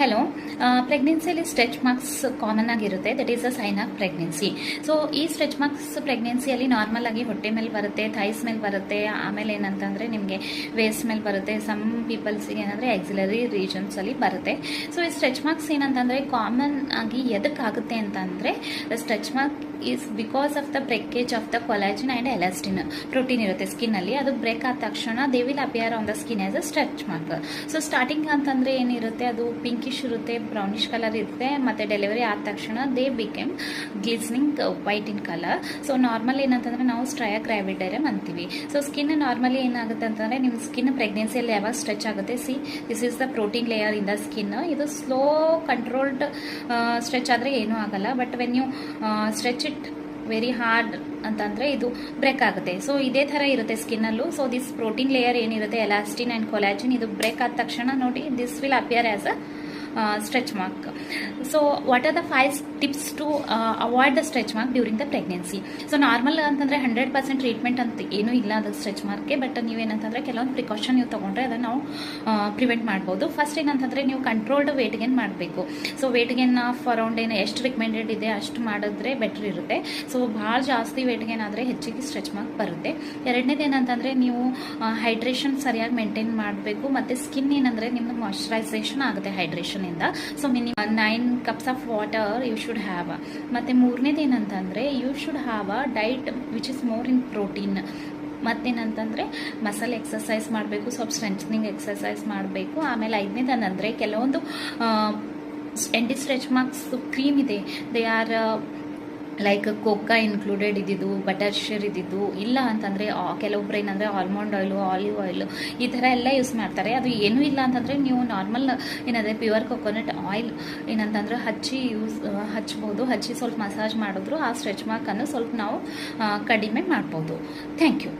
Hello. ಪ್ರೆಗ್ನೆನ್ಸಿಯಲ್ಲಿ stretch marks common ಆಗಿರುತ್ತೆ. That is a sign of pregnancy. So ಈ stretch marks ಪ್ರೆಗ್ನೆನ್ಸಿಯಲ್ಲಿ normal ಆಗಿ ಹೊಟ್ಟೆ ಮೇಲೆ ಬರುತ್ತೆ, ಥೈಸ್ ಮೇಲೆ ಬರುತ್ತೆ, ಆಮೇಲೆ ಏನಂತಂದರೆ ನಿಮಗೆ ವೇಸ್ಟ್ ಮೇಲೆ ಬರುತ್ತೆ. ಸಮ್ ಪೀಪಲ್ಸಿಗೆ ಏನಂದರೆ ಆಕ್ಸಿಲರಿ ರೀಜನ್ಸಲ್ಲಿ ಬರುತ್ತೆ. ಸೊ ಈ ಸ್ಟ್ರೆಚ್ ಮಾರ್ಕ್ಸ್ ಏನಂತಂದರೆ ಕಾಮನ್ ಆಗಿ ಎದಕ್ಕಾಗುತ್ತೆ ಅಂತಂದರೆ stretch mark is because of the breakage of the collagen and elastin protein ಇರುತ್ತೆ ಸ್ಕಿನ್ನಲ್ಲಿ. ಅದು ಬ್ರೇಕ್ ಆದ ತಕ್ಷಣ they will appear on the skin as a stretch mark. So starting ಅಂತಂದರೆ ಏನಿರುತ್ತೆ, ಅದು ಪಿಂಕಿಶ್ ಇರುತ್ತೆ, ಬ್ರೌನಿಶ್ ಕಲರ್ ಇರುತ್ತೆ. ಮತ್ತು ಡೆಲಿವರಿ ಆದ ತಕ್ಷಣ they became glistening white in colour. So normal ಏನಂತಂದರೆ ನಾವು ಸ್ಟ್ರಯಾ ಗ್ರಾವಿಡೈರಮ್ ಅಂತೀವಿ. ಸೊ ಸ್ಕಿನ್ ನಾರ್ಮಲಿ ಏನಾಗುತ್ತೆ ಅಂತಂದರೆ ನಿಮ್ಮ ಸ್ಕಿನ್ ಪ್ರೆಗ್ನೆನ್ಸಿಯಲ್ಲಿ ಯಾವಾಗ ಸ್ಟ್ರೆಚ್ ಆಗುತ್ತೆ, this is the protein layer in the skin. ಇದು ಸ್ಲೋ ಕಂಟ್ರೋಲ್ಡ್ ಸ್ಟ್ರೆಚ್ ಆದರೆ ಏನೂ ಆಗಲ್ಲ. But when you stretch it very hard ಅಂತಂದರೆ ಇದು ಬ್ರೇಕ್ ಆಗುತ್ತೆ. ಸೊ ಇದೇ ಥರ ಇರುತ್ತೆ ಸ್ಕಿನ್ನಲ್ಲೂ. ಸೊ ದಿಸ್ ಪ್ರೋಟೀನ್ ಲೇಯರ್ ಏನಿರುತ್ತೆ, ಎಲಾಸ್ಟಿನ್ ಆ್ಯಂಡ್ ಕೊಲಾಜಿನ್, ಇದು ಬ್ರೇಕ್ ಆದ ತಕ್ಷಣ ನೋಡಿ this will appear as a stretch mark. So what are the 5 tips to avoid the stretch mark during the pregnancy? So normal ಅಂತಂದರೆ 100% ಟ್ರೀಟ್ಮೆಂಟ್ ಅಂತ ಏನೂ ಇಲ್ಲ ಅದು ಸ್ಟ್ರೆಚ್ ಮಾರ್ಕ್ಗೆ. ಬಟ್ ನೀವೇನಂತಂದರೆ ಕೆಲವೊಂದು ಪ್ರಿಕಾಷನ್ ನೀವು ತೊಗೊಂಡ್ರೆ ಅದನ್ನು ನಾವು ಪ್ರಿವೆಂಟ್ ಮಾಡ್ಬೋದು. ಫಸ್ಟ್ ಏನಂತಂದರೆ ನೀವು ಕಂಟ್ರೋಲ್ಡ್ ವೇಟ್ ಗೇನ್ ಮಾಡಬೇಕು. So weight gain of around ಏನು ಎಷ್ಟು ರಿಕಮೆಂಡೆಡ್ ಇದೆ ಅಷ್ಟು ಮಾಡಿದ್ರೆ ಬೆಟ್ರ್ ಇರುತ್ತೆ. ಸೊ ಭಾಳ ಜಾಸ್ತಿ ವೇಟ್ ಗೇನ್ ಆದರೆ ಹೆಚ್ಚಿಗೆ ಸ್ಟ್ರೆಚ್ ಮಾರ್ಕ್ ಬರುತ್ತೆ. ಎರಡನೇದು ಏನಂತಂದರೆ ನೀವು ಹೈಡ್ರೇಷನ್ ಸರಿಯಾಗಿ ಮೇಂಟೈನ್ ಮಾಡಬೇಕು. ಮತ್ತು ಸ್ಕಿನ್ ಏನಂದರೆ ನಿಮ್ಮದು ಮಾಯ್ಶ್ಚರೈಸೇಷನ್ ಆಗುತ್ತೆ ಹೈಡ್ರೇಷನ್ ಇಂದ. So minimum 9 cups of water you should have. ಮತ್ತು ಮೂರನೇದು ಏನಂತಂದರೆ you should have a diet which is more in protein. ಮತ್ತೇನಂತಂದರೆ ಮಸಲ್ ಎಕ್ಸಸೈಸ್ ಮಾಡಬೇಕು, ಸ್ವಲ್ಪ ಸ್ಟ್ರೆಂಥನಿಂಗ್ ಎಕ್ಸಸೈಸ್ ಮಾಡಬೇಕು. ಆಮೇಲೆ ಐದನೇದು ಏನಂದರೆ ಕೆಲವೊಂದು ಆ್ಯಂಟಿ ಸ್ಟ್ರೆಚ್ ಮಾರ್ಕ್ಸ್ ಕ್ರೀಮ್ ಇದೆ, they are like cocoa included ಇದ್ದಿದ್ದು, ಬಟರ್ ಶೇರ್ ಇದ್ದಿದ್ದು. ಇಲ್ಲ ಅಂತಂದರೆ ಕೆಲವೊಬ್ರು ಏನಂದರೆ ಆಲ್ಮಂಡ್ ಆಯಿಲು, ಆಲಿವ್ ಆಯಿಲು ಈ ಥರ ಎಲ್ಲ ಯೂಸ್ ಮಾಡ್ತಾರೆ. ಅದು ಏನೂ ಇಲ್ಲ ಅಂತಂದರೆ ನೀವು ನಾರ್ಮಲ್ ಏನಂದರೆ ಪ್ಯೂರ್ ಕೊಕೊನಟ್ ಆಯಿಲ್ ಏನಂತಂದರೆ ಹಚ್ಬೋದು. ಹಚ್ಚಿ ಸ್ವಲ್ಪ ಮಸಾಜ್ ಮಾಡಿದ್ರು ಆ ಸ್ಟ್ರೆಚ್ ಮಾರ್ಕನ್ನು ಸ್ವಲ್ಪ ನಾವು ಕಡಿಮೆ ಮಾಡ್ಬೋದು. Thank you.